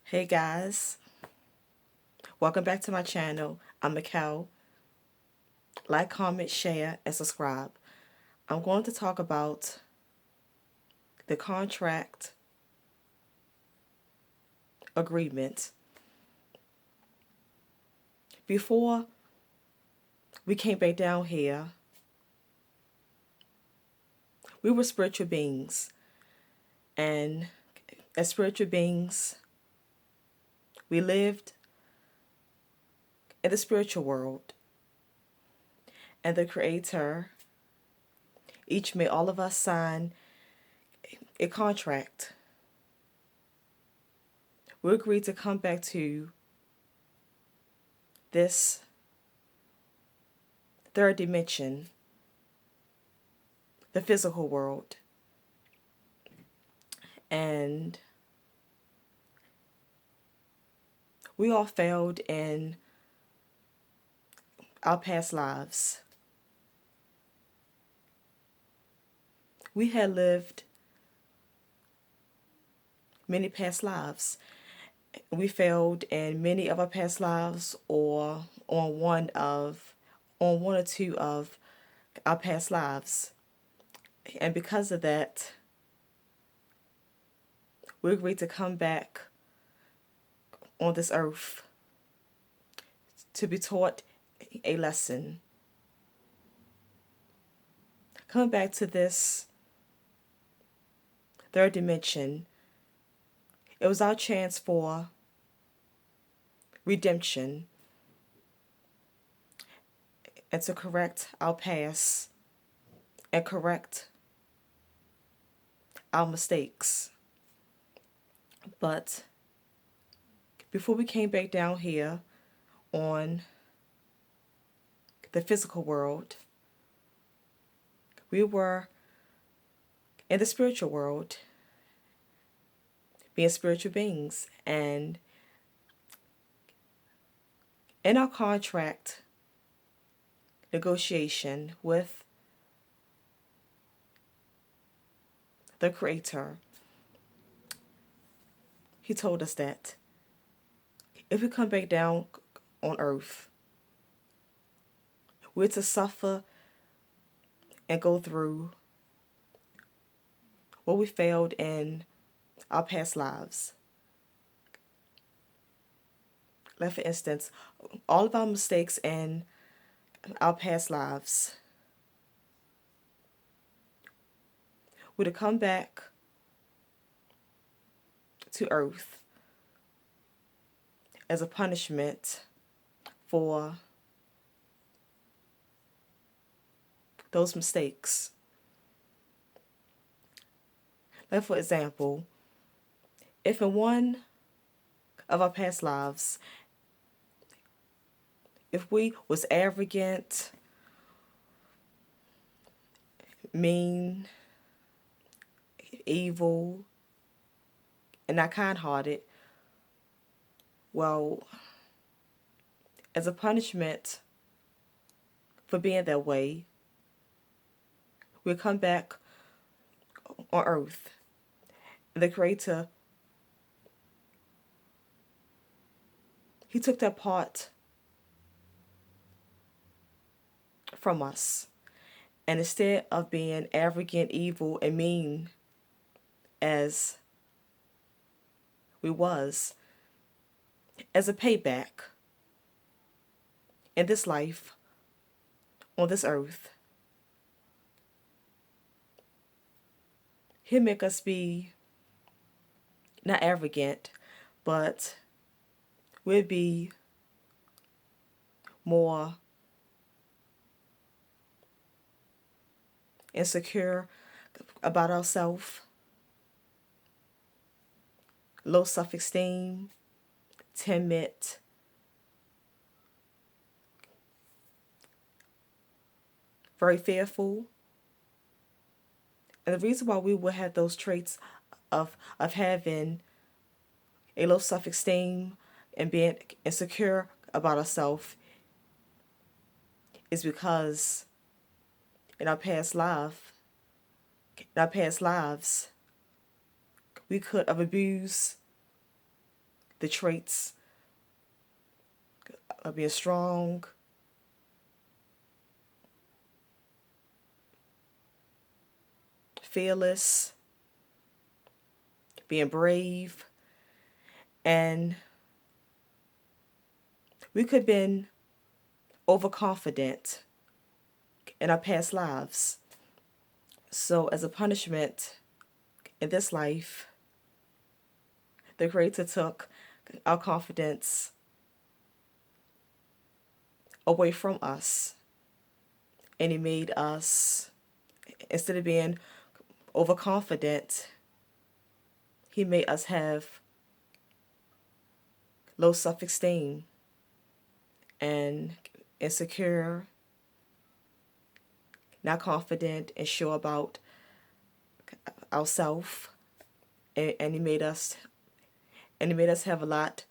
Hey guys, welcome back to my channel. I'm Mikkel. Like, comment, share, and subscribe. I'm going to talk about the contract agreement. Before we came back down here, we were spiritual beings. And as spiritual beings, we lived in the spiritual world. And the Creator, each made all of us sign a contract. We agreed to come back to this third dimension, the physical world. And we all failed in our past lives. We had lived many past lives. We failed in many of our past lives or on one or two of our past lives. And because of that, we agreed to come back on this earth to be taught a lesson. Coming back to this third dimension, it was our chance for redemption and to correct our past and correct our mistakes. But before we came back down here on the physical world, we were in the spiritual world, being spiritual beings. And in our contract negotiation with the Creator, He told us that if we come back down on earth, we're to suffer and go through what we failed in our past lives. Like, for instance, all of our mistakes in our past lives were to come back to earth as a punishment for those mistakes. Like, for example, if in one of our past lives, if we was arrogant, mean, evil, and not kind-hearted, well, as a punishment for being that way, we'll come back on earth. The Creator, He took that part from us. And instead of being arrogant, evil, and mean as we was, as a payback in this life, on this earth, He'll make us be not arrogant, but we'll be more insecure about ourselves, low self-esteem, timid, very fearful. And the reason why we will have those traits of having a low self-esteem and being insecure about ourselves is because in our past lives, we could have abused the traits of being strong, fearless, being brave, and we could have been overconfident in our past lives. So, as a punishment in this life, the Creator took our confidence away from us, and He made us, instead of being overconfident, He made us have low self esteem and insecure, not confident and sure about ourselves. And he made us have a lot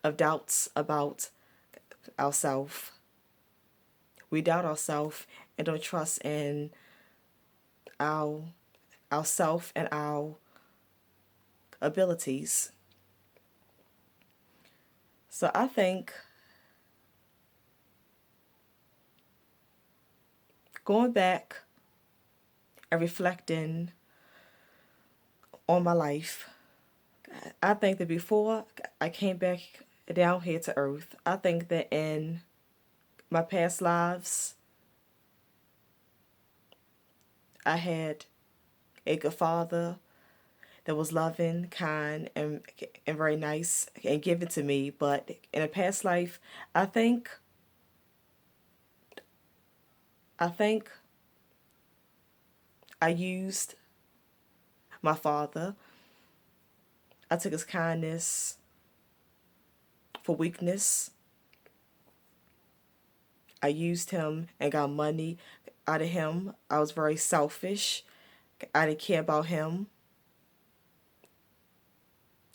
of doubts about ourselves. We doubt ourselves and don't trust in our ourself and our abilities. So I think going back and reflecting on my life, I think that before I came back down here to earth, I think that in my past lives, I had a good father that was loving, kind, and very nice and given to me. But in a past life, I think I think I used my father. I took his kindness for weakness. I used him and got money out of him. I was very selfish. I didn't care about him.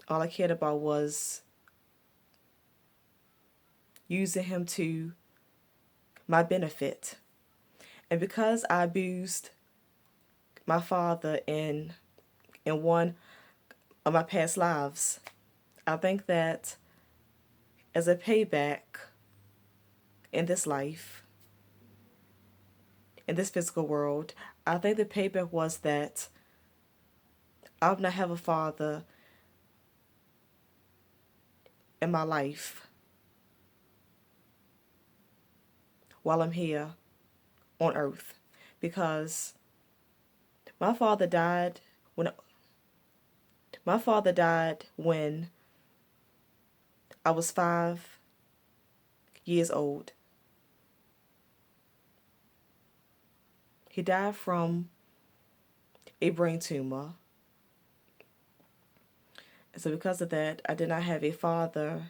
All I cared about was using him to my benefit. And because I abused my father in one of my past lives, I think that as a payback in this life, in this physical world, I think the payback was that I'll not have a father in my life while I'm here on earth, because my father died when my father died when I was 5 years old. He died from a brain tumor. And so because of that, I did not have a father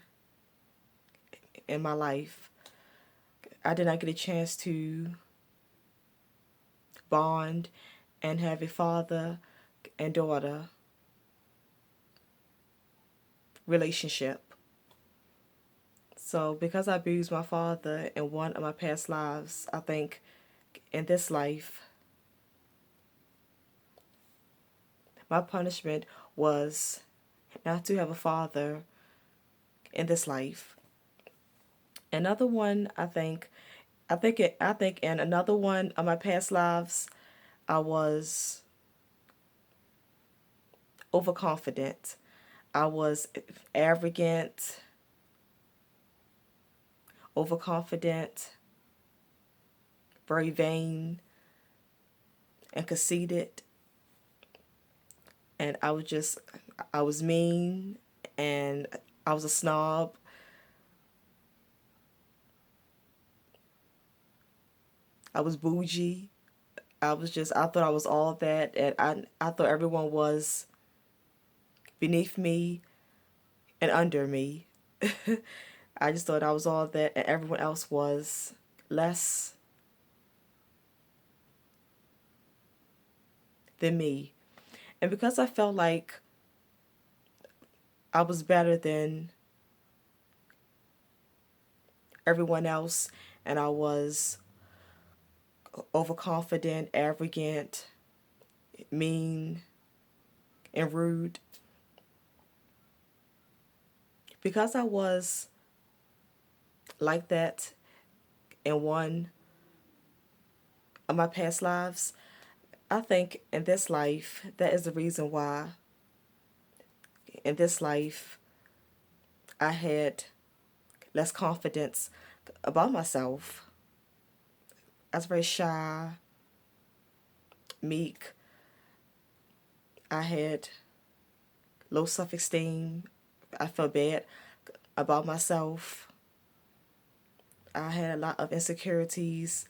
in my life. I did not get a chance to bond and have a father and daughter relationship. So because I abused my father in one of my past lives, I think in this life, my punishment was not to have a father in this life. Another one, I think in another one of my past lives, I was overconfident. I was arrogant, overconfident, very vain, and conceited. And I was mean, and I was a snob. I was bougie. I thought I was all that, and I thought everyone was beneath me and under me. I just thought I was all that, and everyone else was less than me. And because I felt like I was better than everyone else, and I was overconfident, arrogant, mean, and rude, Because I was like that in one of my past lives, I think in this life, that is the reason why in this life I had less confidence about myself. I was very shy, meek. I had low self esteem. I felt bad about myself. I had a lot of insecurities.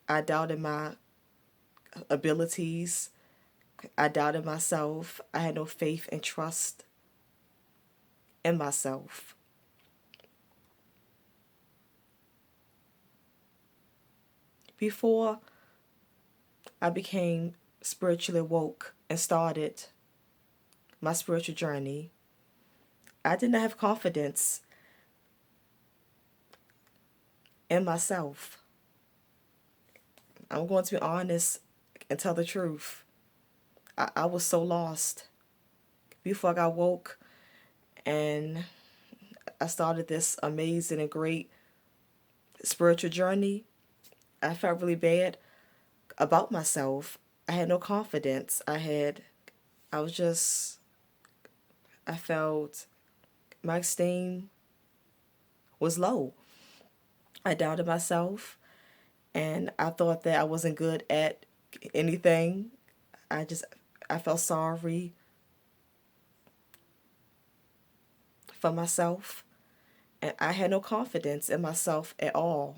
I doubted my abilities. I doubted myself. I had no faith and trust in myself. Before I became spiritually woke and started my spiritual journey, I did not have confidence in myself. I'm going to be honest and tell the truth. I was so lost before I got woke and I started this amazing and great spiritual journey. I felt really bad about myself. I had no confidence. I was just, I felt my esteem was low. I doubted myself and I thought that I wasn't good at anything. I just, I felt sorry for myself and I had no confidence in myself at all.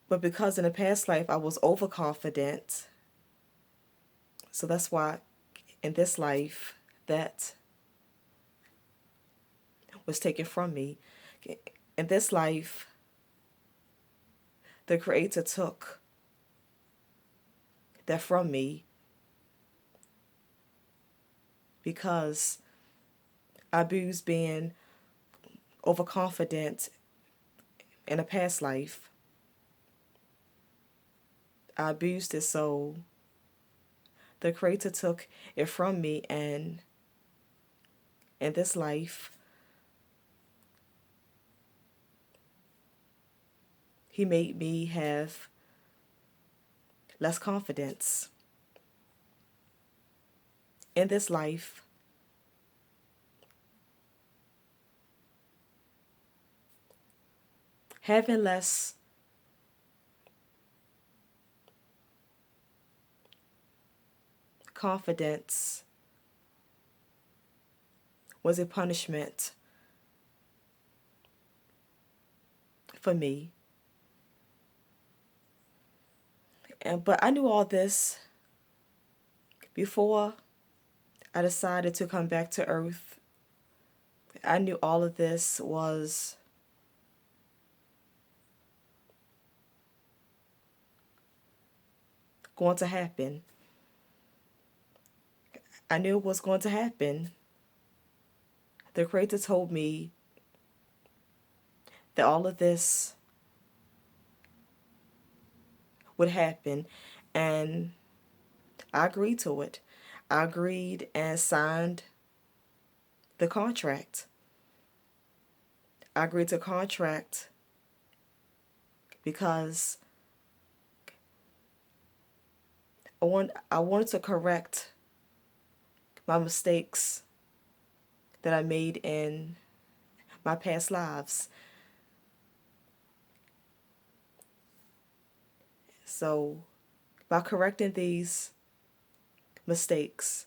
But because in the past life I was overconfident, so that's why in this life that was taken from me. In this life, the Creator took that from me because I abused being overconfident in a past life. I abused it, so the Creator took it from me, and in this life, He made me have less confidence. In this life, having less confidence was a punishment for me. But I knew all this before I decided to come back to Earth. I knew all of this was going to happen. I knew it was going to happen. The Creator told me that all of this would happen, and I agreed to it. I agreed and signed the contract. I agreed to contract because I wanted to correct my mistakes that I made in my past lives. So by correcting these mistakes,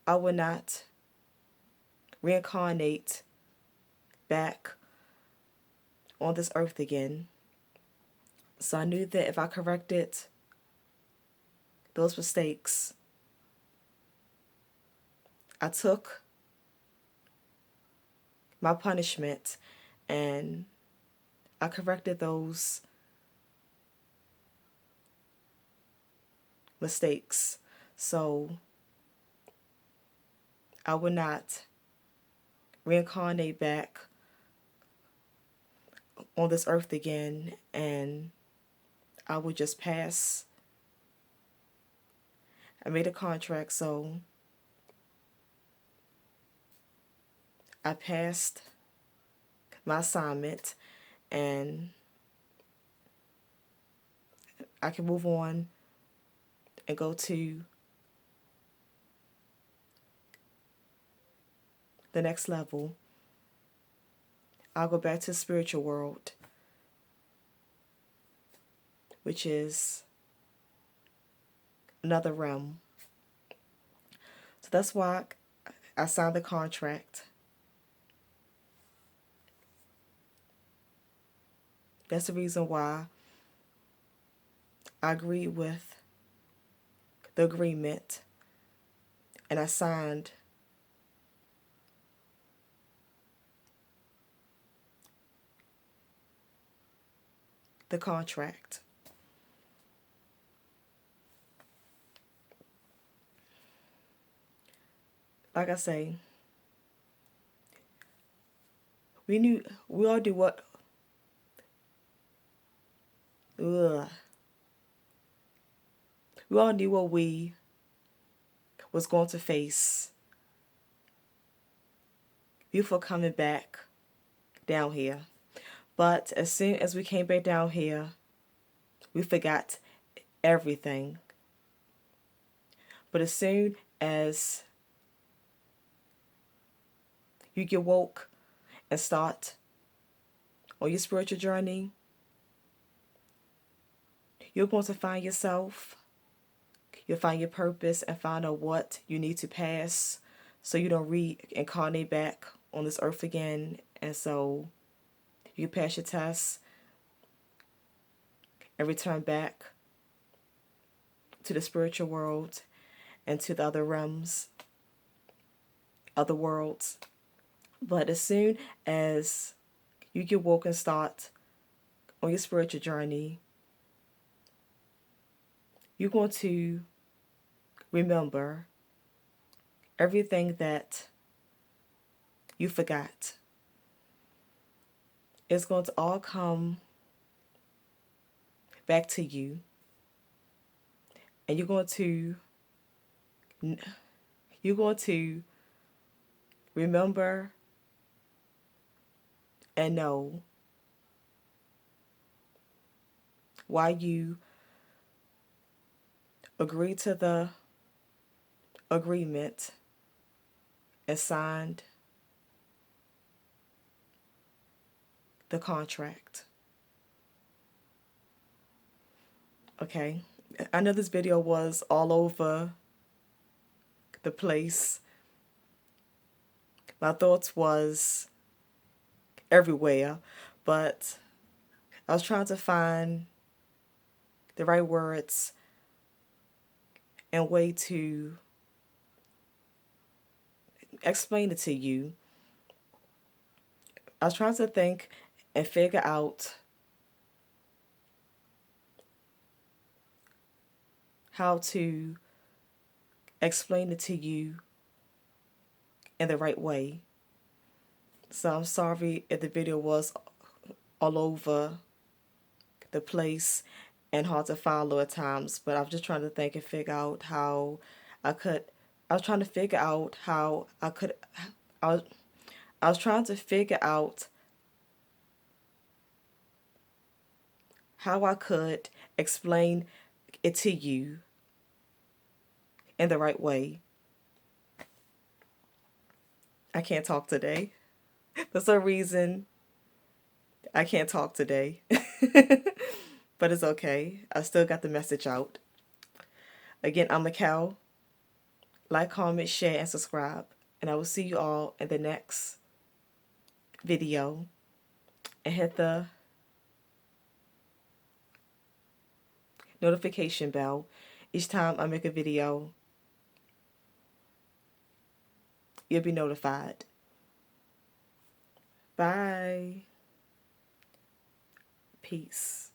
I would not reincarnate back on this earth again. So I knew that if I corrected those mistakes, I took my punishment and I corrected those mistakes. So I would not reincarnate back on this earth again and I would just pass. I made a contract, so I passed my assignment and I can move on and go to the next level. I'll go back to the spiritual world, which is another realm. So that's why I signed the contract. That's the reason why I agreed with the agreement and I signed the contract. Like I say, we all do what ugh, we all knew what we was going to face before coming back down here. But as soon as we came back down here, we forgot everything. But as soon as you get woke and start on your spiritual journey, you're going to find yourself. You'll find your purpose and find out what you need to pass so you don't reincarnate back on this earth again. And so you pass your tests and return back to the spiritual world and to the other realms, other worlds. But as soon as you get woke and start on your spiritual journey, you're going to remember everything that you forgot. It's going to all come back to you, and you're going to remember and know why you agreed to the agreement and signed the contract. Okay, I know this video was all over the place. My thoughts was everywhere, but I was trying to find the right words and way to explain it to you. I was trying to think and figure out how to explain it to you in the right way. So I'm sorry if the video was all over the place and hard to follow at times, but I'm just trying to think and figure out how I could. I was trying to figure out how I could. I was, I was trying to figure out how I could explain it to you in the right way. I can't talk today. For some reason, I can't talk today. But it's okay. I still got the message out. Again, I'm Mikal. Like, comment, share, and subscribe. And I will see you all in the next video. And hit the notification bell. Each time I make a video, you'll be notified. Bye. Peace.